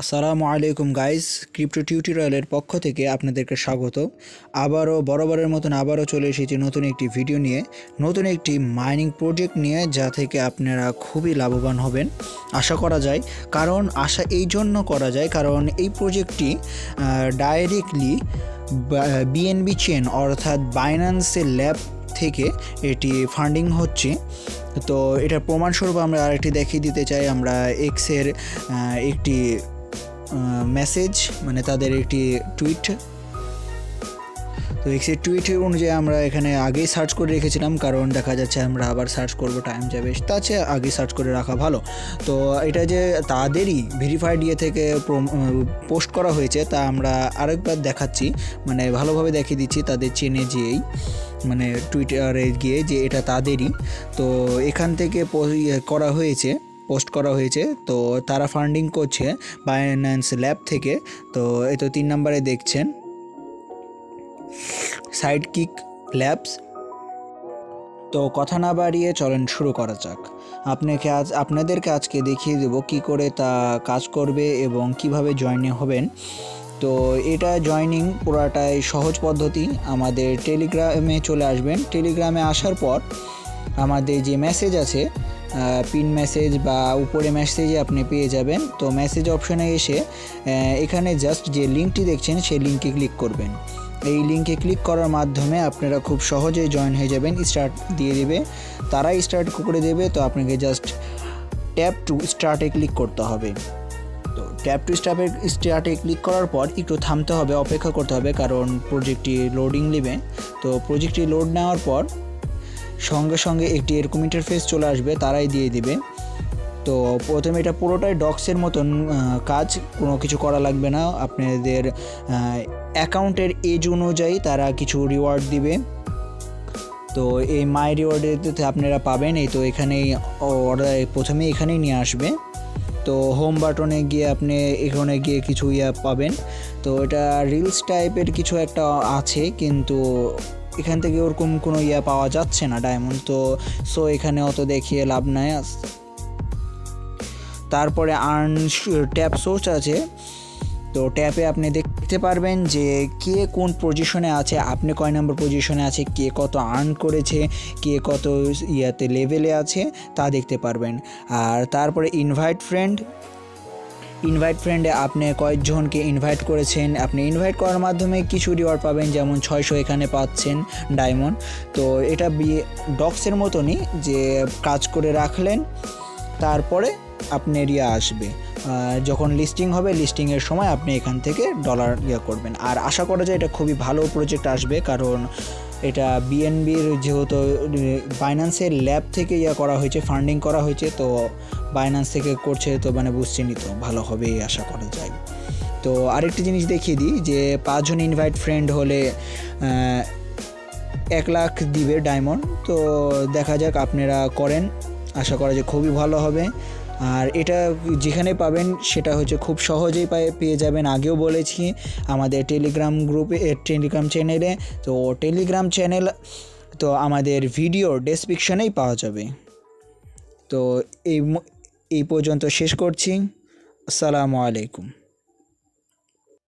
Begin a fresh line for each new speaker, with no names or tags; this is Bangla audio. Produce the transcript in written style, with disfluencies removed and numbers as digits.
আসসালামু আলাইকুম গাইস, ক্রিপ্টো টিউটোরিয়ালের পক্ষ থেকে আপনাদেরকে স্বাগত। আবারও বরাবরের মতন চলে এসেছি নতুন একটি ভিডিও নিয়ে, নতুন একটি মাইনিং প্রজেক্ট নিয়ে, যা থেকে আপনারা খুবই লাভবান হবেন আশা করা যায়। কারণ আশা এই জন্য করা যায় কারণ এই প্রজেক্টটি ডাইরেক্টলি বিএনবি চেন অর্থাৎ বাইন্যান্সের ল্যাব থেকে এটি ফান্ডিং হচ্ছে। তো এটার প্রমাণস্বরূপ আমরা আরেকটি দেখিয়ে দিতে চাই। আমরা এক্সের একটি মেসেজ মানে তাদের একটি টুইট, তো এক্সের টুইট অনুযায়ী আমরা এখানে আগেই সার্চ করে রেখেছিলাম, কারণ দেখা যাচ্ছে আমরা আবার সার্চ করব, টাইম যাবে, তার চেয়ে আগে সার্চ করে রাখা ভালো। তো এটা যে তাদেরই ভেরিফাইড ইয়ে থেকে পোস্ট করা হয়েছে তা আমরা আরেকবার দেখাচ্ছি, মানে ভালোভাবে দেখিয়ে দিচ্ছি তাদের চেনে যেই মানে টুইটারে গিয়ে যে এটা তাদেরই। তো এখান থেকে করা হয়েছে, পোস্ট করা হয়েছে। তো তারা ফান্ডিং করছে বাইন্যান্স ল্যাব থেকে। তো এই তো 3 নম্বরে দেখছেন সাইডকিক ল্যাবস। তো কথা না বাড়িয়ে চলেন শুরু করা যাক। আপনাদেরকে আজকে দেখিয়ে দেব কি করে তা কাজ করবে এবং কিভাবে জয়েন হবেন। তো এটা জয়নিং পুরাটাই সহজ পদ্ধতি। আমাদের টেলিগ্রামে চলে আসবেন। টেলিগ্রামে আসার পর আমাদের যে মেসেজ আছে, পিন মেসেজ বা উপরে মেসেজে আপনি পেয়ে যাবেন। তো মেসেজ অপশনে এসে এখানে জাস্ট যে লিঙ্কটি দেখছেন সেই লিঙ্কে ক্লিক করবেন। এই লিঙ্কে ক্লিক করার মাধ্যমে আপনারা খুব সহজেই জয়েন হয়ে যাবেন। স্টার্ট দিয়ে দেবে, তারাই স্টার্ট করে দেবে। তো আপনাকে জাস্ট ট্যাপ টু স্টার্টে ক্লিক করতে হবে। তো ট্যাপ টু স্টার্টে ক্লিক করার পর একটু থামতে হবে, অপেক্ষা করতে হবে, কারণ প্রজেক্টটি লোডিং নেবে। তো প্রজেক্টটি লোড নেওয়ার পর সঙ্গে সঙ্গে একটি এরকম ইন্টারফেস চলে আসবে, তারাই দিয়ে দিবে। তো প্রথমে এটা পুরোটাই ডক্সের মতন কাজ, কোনো কিছু করা লাগবে না। আপনাদের অ্যাকাউন্টের এজ অনুযায়ী তারা কিছু রিওয়ার্ড দিবে। তো এই মাই রিওয়ার্ডেতে আপনারা পাবেন। এই তো এখানেই অর্ডার প্রথমে এখানেই নিয়ে আসবে। তো হোম বাটনে গিয়ে আপনি এখানে গিয়ে কিছু পাবেন। তো এটা রিলস টাইপের কিছু একটা আছে, কিন্তু এখান থেকে ওরকম কোনো পাওয়া যাচ্ছে না ডায়মন্ড। তো সো এখানে অত দেখিয়ে লাভ নাই। তারপরে আর্ন ট্যাপ সোর্স আছে। তো ট্যাপে আপনি দেখতে পারবেন যে কে কোন পজিশনে আছে, আপনি কয় নম্বর পজিশনে আছে, কে কত আর্ন করেছে, কে কত লেভেলে আছে তা দেখতে পারবেন। আর তারপরে ইনভাইট ফ্রেন্ডে আপনি কয়েকজনকে ইনভাইট করেছেন। আপনি ইনভাইট করার মাধ্যমে কিছু রিওয়ার্ড পাবেন, যেমন 600 এখানে পাচ্ছেন ডায়মন্ড। তো এটা ডক্সের মতনই, যে কাজ করে রাখলেন, তারপরে আপনার আসবে যখন লিস্টিং হবে, লিস্টিংয়ের সময় আপনি এখান থেকে ডলার করবেন। আর আশা করা যায় এটা খুবই ভালো প্রজেক্ট আসবে, কারণ এটা বিএনবির যেহেতু বাইন্যান্সের ল্যাব থেকে করা হয়েছে, ফান্ডিং করা হয়েছে। তো বাইন্যান্স থেকে করছে, তো মানে বুঝছেনই, তো ভালো হবে আশা করা যায়। তো আরেকটি জিনিস দেখিয়ে দিই যে 5 জন ইনভাইট ফ্রেন্ড হলে 1 লাখ দিবে ডায়মন্ড। তো দেখা যাক আপনারা করেন, আশা করা যায় খুবই ভালো হবে। আর এটা যেখানে পাবেন সেটা হচ্ছে খুব সহজেই পেয়ে যাবেন। আগেও বলেছি আমাদের টেলিগ্রাম গ্রুপে, টেলিগ্রাম চ্যানেলে। তো টেলিগ্রাম চ্যানেল তো আমাদের ভিডিও ডেসক্রিপশনেই পাওয়া যাবে। তো এই পর্যন্ত শেষ করছি। আসসালামু আলাইকুম।